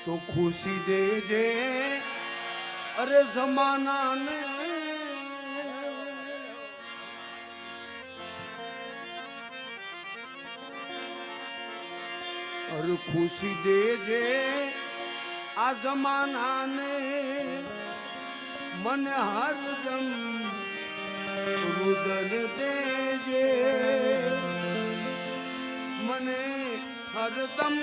તો ખુશી દેજે અરે જમાનાને અરે ખુશી દેજે આ જમાનાને મને હરદમ રુદન દેજે મને હરદમ